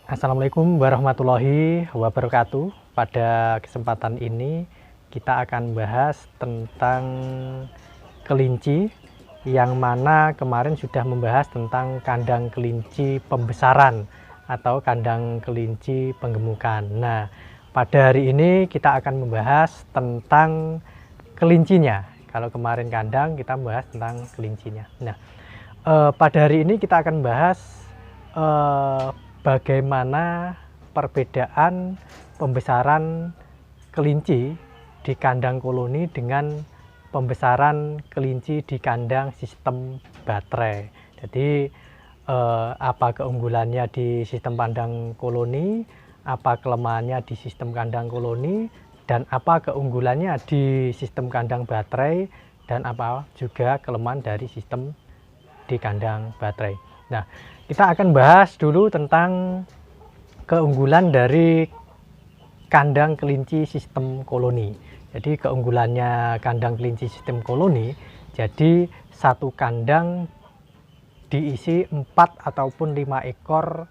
Assalamualaikum warahmatullahi wabarakatuh. Pada kesempatan ini kita akan bahas tentang kelinci, yang mana kemarin sudah membahas tentang kandang kelinci pembesaran atau kandang kelinci penggemukan. Nah, pada hari ini kita akan membahas tentang kelincinya. Kalau kemarin kandang, kita membahas tentang kelincinya. Nah, pada hari ini kita akan bahas bagaimana perbedaan pembesaran kelinci di kandang koloni dengan pembesaran kelinci di kandang sistem baterai. Jadi apa keunggulannya di sistem kandang koloni, apa kelemahannya di sistem kandang koloni, dan apa keunggulannya di sistem kandang baterai, dan apa juga kelemahan dari sistem di kandang baterai. Nah, kita akan bahas dulu tentang keunggulan dari kandang kelinci sistem koloni. Jadi keunggulannya kandang kelinci sistem koloni, jadi satu kandang diisi 4 ataupun 5 ekor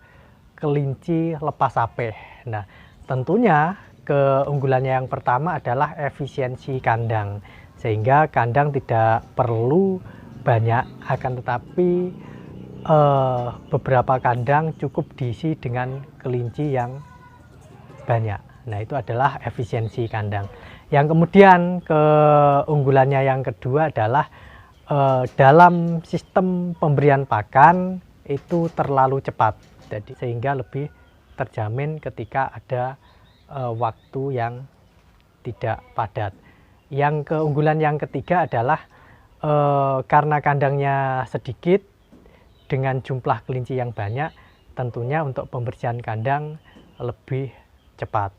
kelinci lepas sapeh. Nah, tentunya keunggulannya yang pertama adalah efisiensi kandang, sehingga kandang tidak perlu banyak, akan tetapi beberapa kandang cukup diisi dengan kelinci yang banyak. Nah, itu adalah efisiensi kandang. Yang kemudian keunggulannya yang kedua adalah dalam sistem pemberian pakan itu terlalu cepat, jadi sehingga lebih terjamin ketika ada waktu yang tidak padat. Yang keunggulan yang ketiga adalah karena kandangnya sedikit dengan jumlah kelinci yang banyak, tentunya untuk pembersihan kandang lebih cepat.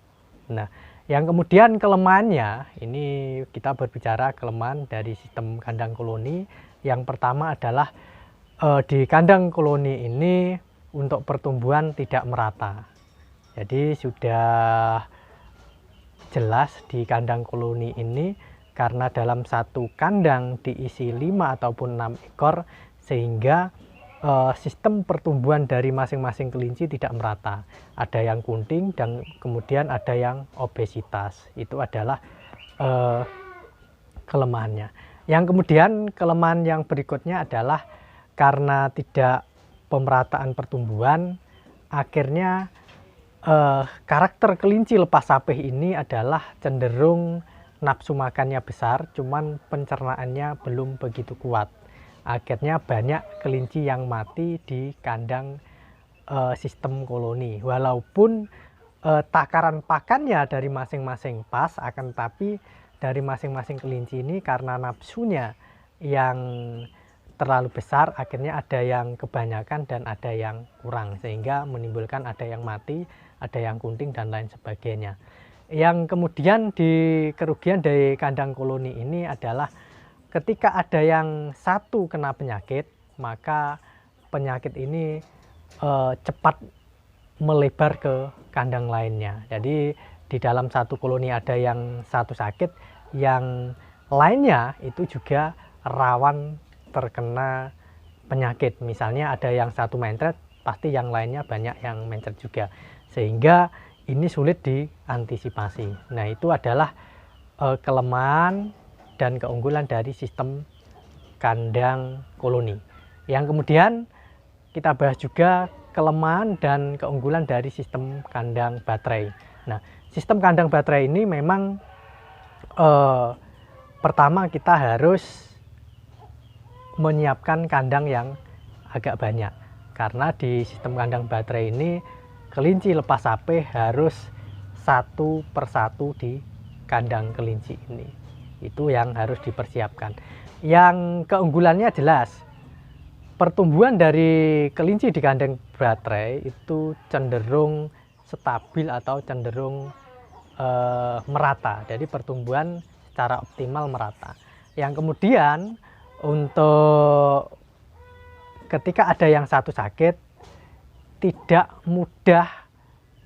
Nah, yang kemudian kelemahannya, ini kita berbicara kelemahan dari sistem kandang koloni. Yang pertama adalah di kandang koloni ini untuk pertumbuhan tidak merata. Jadi sudah jelas di kandang koloni ini, karena dalam satu kandang diisi 5 ataupun 6 ekor, sehingga sistem pertumbuhan dari masing-masing kelinci tidak merata. Ada yang kunting dan kemudian ada yang obesitas. Itu adalah kelemahannya. Yang kemudian kelemahan yang berikutnya adalah karena tidak pemerataan pertumbuhan, akhirnya karakter kelinci lepas sapeh ini adalah cenderung nafsu makannya besar, cuman pencernaannya belum begitu kuat. Akhirnya banyak kelinci yang mati di kandang sistem koloni. Walaupun takaran pakannya dari masing-masing pas, akan tetapi dari masing-masing kelinci ini karena nafsunya yang terlalu besar, akhirnya ada yang kebanyakan dan ada yang kurang, sehingga menimbulkan ada yang mati, ada yang kunting dan lain sebagainya. Yang kemudian kerugian dari kandang koloni ini adalah ketika ada yang satu kena penyakit, maka penyakit ini cepat melebar ke kandang lainnya. Jadi di dalam satu koloni ada yang satu sakit, yang lainnya itu juga rawan terkena penyakit. Misalnya ada yang satu mencret, pasti yang lainnya banyak yang mencret juga, sehingga ini sulit diantisipasi. Nah, itu adalah kelemahan dan keunggulan dari sistem kandang koloni. Yang kemudian kita bahas juga kelemahan dan keunggulan dari sistem kandang baterai. Nah, sistem kandang baterai ini memang pertama kita harus menyiapkan kandang yang agak banyak, karena di sistem kandang baterai ini kelinci lepas sapeh harus satu persatu di kandang kelinci ini. Itu yang harus dipersiapkan. Yang keunggulannya jelas, pertumbuhan dari kelinci di kandang baterai itu cenderung stabil atau cenderung merata. Jadi pertumbuhan secara optimal merata. Yang kemudian untuk ketika ada yang satu sakit, tidak mudah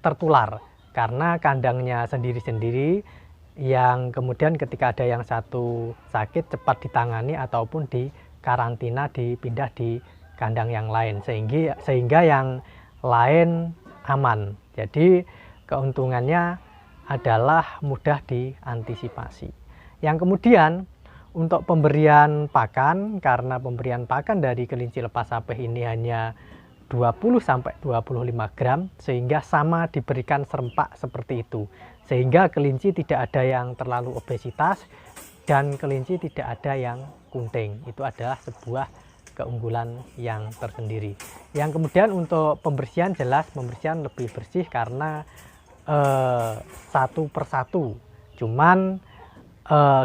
tertular karena kandangnya sendiri-sendiri, yang kemudian ketika ada yang satu sakit cepat ditangani ataupun di karantina, dipindah di kandang yang lain, sehingga yang lain aman. Jadi keuntungannya adalah mudah diantisipasi. Yang kemudian untuk pemberian pakan, karena pemberian pakan dari kelinci lepas sapeh ini hanya 20-25 gram, sehingga sama diberikan serempak seperti itu. Sehingga kelinci tidak ada yang terlalu obesitas dan kelinci tidak ada yang kunting. Itu adalah sebuah keunggulan yang tersendiri. Yang kemudian untuk pembersihan, jelas pembersihan lebih bersih karena satu persatu. Cuman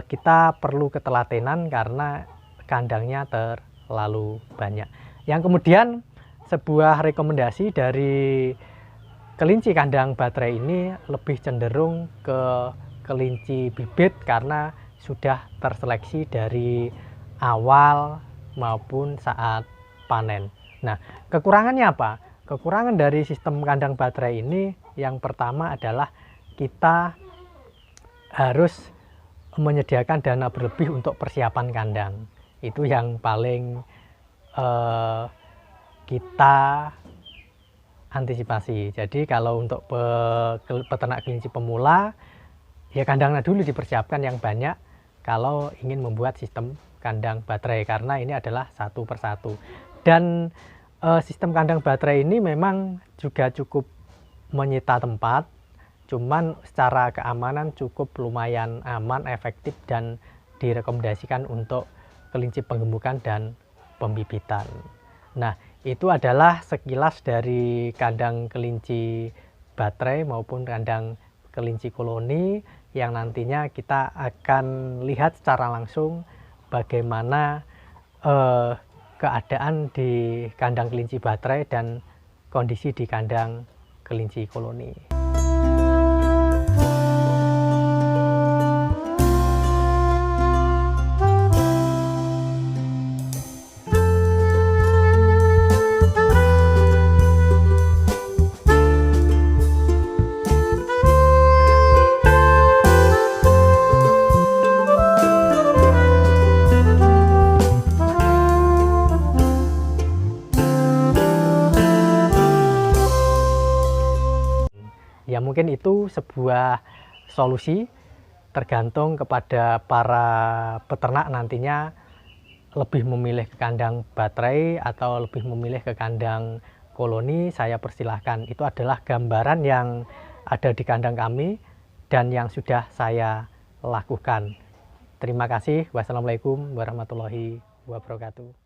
kita perlu ketelatenan karena kandangnya terlalu banyak. Yang kemudian sebuah rekomendasi dari kelinci kandang baterai ini lebih cenderung ke kelinci bibit karena sudah terseleksi dari awal maupun saat panen. Nah, kekurangannya apa? Kekurangan dari sistem kandang baterai ini yang pertama adalah kita harus menyediakan dana berlebih untuk persiapan kandang. Itu yang paling kita antisipasi. Jadi kalau untuk peternak kelinci pemula, ya kandangnya dulu dipersiapkan yang banyak kalau ingin membuat sistem kandang baterai, karena ini adalah satu persatu. Dan sistem kandang baterai ini memang juga cukup menyita tempat, cuman secara keamanan cukup lumayan aman, efektif, dan direkomendasikan untuk kelinci penggemukan dan pembibitan. Nah, itu adalah sekilas dari kandang kelinci baterai maupun kandang kelinci koloni yang nantinya kita akan lihat secara langsung bagaimana keadaan di kandang kelinci baterai dan kondisi di kandang kelinci koloni. Ya mungkin itu sebuah solusi, tergantung kepada para peternak nantinya lebih memilih ke kandang baterai atau lebih memilih ke kandang koloni. Saya persilahkan, itu adalah gambaran yang ada di kandang kami dan yang sudah saya lakukan. Terima kasih. Wassalamualaikum warahmatullahi wabarakatuh.